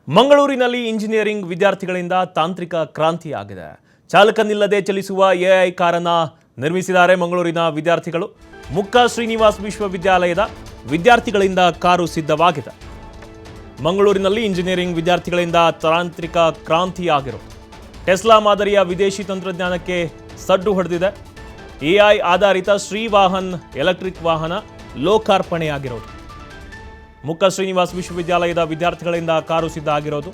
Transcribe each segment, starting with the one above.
ಮಂಗಳೂರಿನಲ್ಲಿ ಇಂಜಿನಿಯರಿಂಗ್ ವಿದ್ಯಾರ್ಥಿಗಳಿಂದ ತಾಂತ್ರಿಕ ಕ್ರಾಂತಿಯಾಗಿದೆ. ಚಾಲಕನಿಲ್ಲದೆ ಚಲಿಸುವ ಎಐ ಕಾರನ್ನು ನಿರ್ಮಿಸಿದ್ದಾರೆ ಮಂಗಳೂರಿನ ವಿದ್ಯಾರ್ಥಿಗಳು. ಮುಕ್ಕ ಶ್ರೀನಿವಾಸ್ ವಿಶ್ವವಿದ್ಯಾಲಯದ ವಿದ್ಯಾರ್ಥಿಗಳಿಂದ ಕಾರು ಸಿದ್ಧವಾಗಿದೆ. ಮಂಗಳೂರಿನಲ್ಲಿ ಇಂಜಿನಿಯರಿಂಗ್ ವಿದ್ಯಾರ್ಥಿಗಳಿಂದ ತಾಂತ್ರಿಕ ಕ್ರಾಂತಿಯಾಗಿರೋದು. ಟೆಸ್ಲಾ ಮಾದರಿಯ ವಿದೇಶಿ ತಂತ್ರಜ್ಞಾನಕ್ಕೆ ಸಡ್ಡು ಹೊಡೆದಿದೆ. ಎಐ ಆಧಾರಿತ ಶ್ರೀವಾಹನ್ ಎಲೆಕ್ಟ್ರಿಕ್ ವಾಹನ ಲೋಕಾರ್ಪಣೆಯಾಗಿರೋದು. ಮುಕ್ಕ ಶ್ರೀನಿವಾಸ್ ವಿಶ್ವವಿದ್ಯಾಲಯದ ವಿದ್ಯಾರ್ಥಿಗಳಿಂದ ಕಾರು ಸಿದ್ಧ ಆಗಿರೋದು.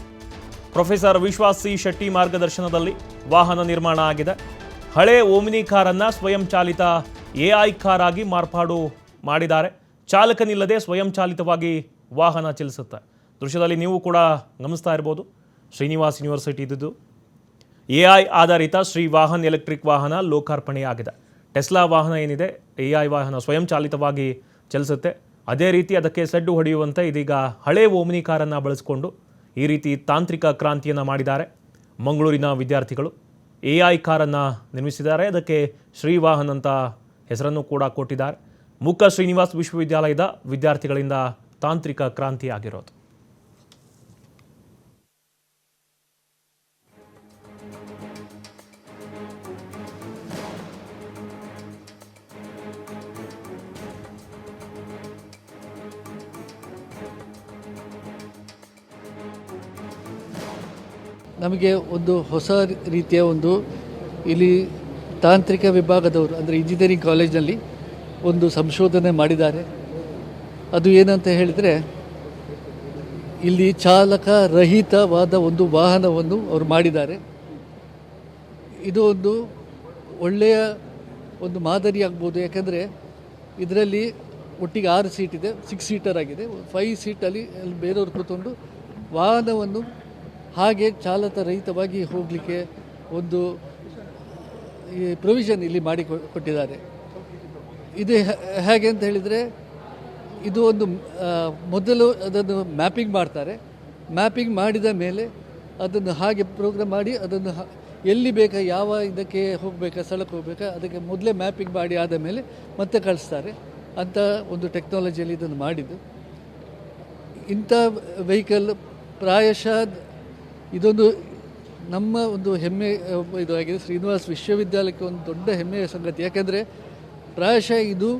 ಪ್ರೊಫೆಸರ್ ವಿಶ್ವಾಸ್ ಸಿ ಶೆಟ್ಟಿ ಮಾರ್ಗದರ್ಶನದಲ್ಲಿ ವಾಹನ ನಿರ್ಮಾಣ ಆಗಿದೆ. ಹಳೆ ಓಮಿನಿ ಕಾರನ್ನು ಸ್ವಯಂ ಚಾಲಿತ ಎಐ ಕಾರ್ ಆಗಿ ಮಾರ್ಪಾಡು ಮಾಡಿದ್ದಾರೆ. ಚಾಲಕನಿಲ್ಲದೆ ಸ್ವಯಂ ಚಾಲಿತವಾಗಿ ವಾಹನ ಚಲಿಸುತ್ತೆ. ದೃಶ್ಯದಲ್ಲಿ ನೀವು ಕೂಡ ಗಮನಿಸ್ತಾ ಇರ್ಬೋದು. ಶ್ರೀನಿವಾಸ್ ಯೂನಿವರ್ಸಿಟಿ ಇದ್ದು ಎಐ ಆಧಾರಿತ ಶ್ರೀ ವಾಹನ್ ಎಲೆಕ್ಟ್ರಿಕ್ ವಾಹನ ಲೋಕಾರ್ಪಣೆಯಾಗಿದೆ. ಟೆಸ್ಲಾ ವಾಹನ ಏನಿದೆ, ಎಐ ವಾಹನ ಸ್ವಯಂ ಚಾಲಿತವಾಗಿ ಚಲಿಸುತ್ತೆ. ಅದೇ ರೀತಿ ಅದಕ್ಕೆ ಸಡ್ಡು ಹೊಡೆಯುವಂತೆ ಇದೀಗ ಹಳೆ ಓಮಿನಿ ಕಾರನ್ನು ಬಳಸಿಕೊಂಡು ಈ ರೀತಿ ತಾಂತ್ರಿಕ ಕ್ರಾಂತಿಯನ್ನು ಮಾಡಿದ್ದಾರೆ ಮಂಗಳೂರಿನ ವಿದ್ಯಾರ್ಥಿಗಳು. ಎಐ ಕಾರನ್ನು ನಿರ್ಮಿಸಿದ್ದಾರೆ. ಅದಕ್ಕೆ ಶ್ರೀವಾಹನ್ ಅಂತ ಹೆಸರನ್ನು ಕೂಡ ಕೊಟ್ಟಿದ್ದಾರೆ. ಮುಕ್ಕ ಶ್ರೀನಿವಾಸ್ ವಿಶ್ವವಿದ್ಯಾಲಯದ ವಿದ್ಯಾರ್ಥಿಗಳಿಂದ ತಾಂತ್ರಿಕ ಕ್ರಾಂತಿ ಆಗಿರೋದು. ನಮಗೆ ಒಂದು ಹೊಸ ರೀತಿಯ ಒಂದು ಇಲ್ಲಿ ತಾಂತ್ರಿಕ ವಿಭಾಗದವರು ಅಂದರೆ ಇಂಜಿನಿಯರಿಂಗ್ ಕಾಲೇಜ್ನಲ್ಲಿ ಒಂದು ಸಂಶೋಧನೆ ಮಾಡಿದ್ದಾರೆ. ಅದು ಏನಂತ ಹೇಳಿದರೆ, ಇಲ್ಲಿ ಚಾಲಕ ರಹಿತವಾದ ಒಂದು ವಾಹನವನ್ನು ಅವರು ಮಾಡಿದ್ದಾರೆ. ಇದು ಒಂದು ಒಳ್ಳೆಯ ಒಂದು ಮಾದರಿ ಆಗ್ಬೋದು. ಯಾಕಂದರೆ ಇದರಲ್ಲಿ ಒಟ್ಟಿಗೆ 6 ಸೀಟ್ ಇದೆ, 6 ಸೀಟರ್ ಆಗಿದೆ. 5 ಸೀಟಲ್ಲಿ ಬೇರೆಯವರು ಕೂತ್ಕೊಂಡು ವಾಹನವನ್ನು ಹಾಗೆ ಚಾಲಕ ರಹಿತವಾಗಿ ಹೋಗಲಿಕ್ಕೆ ಒಂದು ಈ ಪ್ರೊವಿಷನ್ ಇಲ್ಲಿ ಮಾಡಿ ಕೊಟ್ಟಿದ್ದಾರೆ. ಇದು ಹೇಗೆ ಅಂತ ಹೇಳಿದರೆ, ಇದು ಒಂದು ಮೊದಲು ಅದನ್ನು ಮ್ಯಾಪಿಂಗ್ ಮಾಡ್ತಾರೆ. ಮ್ಯಾಪಿಂಗ್ ಮಾಡಿದ ಮೇಲೆ ಅದನ್ನು ಹಾಗೆ ಪ್ರೋಗ್ರಾಮ್ ಮಾಡಿ ಅದನ್ನು ಎಲ್ಲಿ ಬೇಕಾ, ಯಾವ ಇದಕ್ಕೆ ಹೋಗಬೇಕಾ, ಸ್ಥಳಕ್ಕೆ ಹೋಗಬೇಕಾ, ಅದಕ್ಕೆ ಮೊದಲೇ ಮ್ಯಾಪಿಂಗ್ ಮಾಡಿ ಆದ ಮೇಲೆ ಮತ್ತೆ ಕಳಿಸ್ತಾರೆ ಅಂತ ಒಂದು ಟೆಕ್ನಾಲಜಿಯಲ್ಲಿ ಇದನ್ನು ಮಾಡಿದ್ದು. ಇಂಥ ವೆಹಿಕಲ್ ಪ್ರಾಯಶಃ ಇದೊಂದು ನಮ್ಮ ಒಂದು ಹೆಮ್ಮೆ ಇದಾಗಿದೆ. ಶ್ರೀನಿವಾಸ್ ವಿಶ್ವವಿದ್ಯಾಲಯಕ್ಕೆ ಒಂದು ದೊಡ್ಡ ಹೆಮ್ಮೆಯ ಸಂಗತಿ. ಯಾಕೆಂದರೆ ಪ್ರಾಯಶಃ ಇದು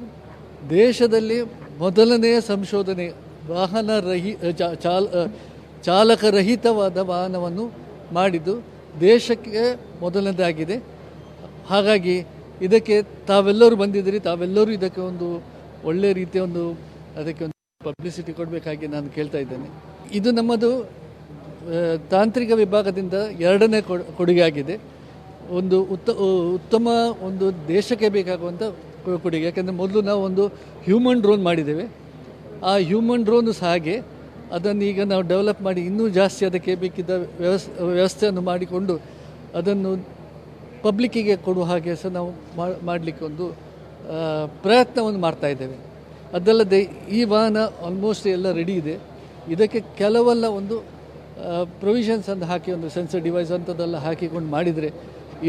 ದೇಶದಲ್ಲಿ ಮೊದಲನೆಯ ಸಂಶೋಧನೆ, ವಾಹನ ಚಾಲಕರಹಿತವಾದ ವಾಹನವನ್ನು ಮಾಡಿದ್ದು ದೇಶಕ್ಕೆ ಮೊದಲನೇದಾಗಿದೆ. ಹಾಗಾಗಿ ಇದಕ್ಕೆ ತಾವೆಲ್ಲರೂ ಬಂದಿದ್ದೀರಿ, ತಾವೆಲ್ಲರೂ ಇದಕ್ಕೆ ಒಂದು ಒಳ್ಳೆಯ ರೀತಿಯ ಒಂದು ಅದಕ್ಕೆ ಒಂದು ಪಬ್ಲಿಸಿಟಿ ಕೊಡಬೇಕಾಗಿ ನಾನು ಕೇಳ್ತಾ ಇದ್ದೇನೆ. ಇದು ನಮ್ಮದು ತಾಂತ್ರಿಕ ವಿಭಾಗದಿಂದ 2ನೇ ಕೊಡುಗೆ ಆಗಿದೆ. ಒಂದು ಉತ್ತಮ ಒಂದು ದೇಶಕ್ಕೆ ಬೇಕಾಗುವಂಥ ಕೊಡುಗೆ. ಯಾಕೆಂದರೆ ಮೊದಲು ನಾವು ಒಂದು ಹ್ಯೂಮನ್ ಡ್ರೋನ್ ಮಾಡಿದ್ದೇವೆ. ಆ ಹ್ಯೂಮನ್ ಡ್ರೋನು ಸಹ ಹಾಗೆ ಅದನ್ನು ಈಗ ನಾವು ಡೆವಲಪ್ ಮಾಡಿ ಇನ್ನೂ ಜಾಸ್ತಿ ಅದಕ್ಕೆ ಬೇಕಿದ್ದ ವ್ಯವಸ್ಥೆಯನ್ನು ಮಾಡಿಕೊಂಡು ಅದನ್ನು ಪಬ್ಲಿಕ್ಕಿಗೆ ಕೊಡುವ ಹಾಗೆ ಸಹ ನಾವು ಮಾಡಲಿಕ್ಕೆ ಒಂದು ಪ್ರಯತ್ನವನ್ನು ಮಾಡ್ತಾ ಇದ್ದೇವೆ. ಅದಲ್ಲದೆ ಈ ವಾಹನ ಆಲ್ಮೋಸ್ಟ್ ಎಲ್ಲ ರೆಡಿ ಇದೆ. ಇದಕ್ಕೆ ಕೆಲವೆಲ್ಲ ಒಂದು ಪ್ರೊವಿಷನ್ಸ್ ಅಂತ ಹಾಕಿ ಒಂದು ಸೆನ್ಸರ್ ಡಿವೈಸ್ ಅಂಥದ್ದೆಲ್ಲ ಹಾಕಿಕೊಂಡು ಮಾಡಿದರೆ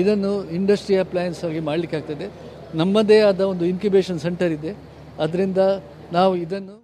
ಇದನ್ನು ಇಂಡಸ್ಟ್ರಿ ಅಪ್ಲಯನ್ಸ್ ಆಗಿ ಮಾಡಲಿಕ್ಕೆ ಆಗ್ತದೆ. ನಮ್ಮದೇ ಆದ ಒಂದು ಇನ್ಕ್ಯುಬೇಷನ್ ಸೆಂಟರ್ ಇದೆ. ಅದರಿಂದ ನಾವು ಇದನ್ನು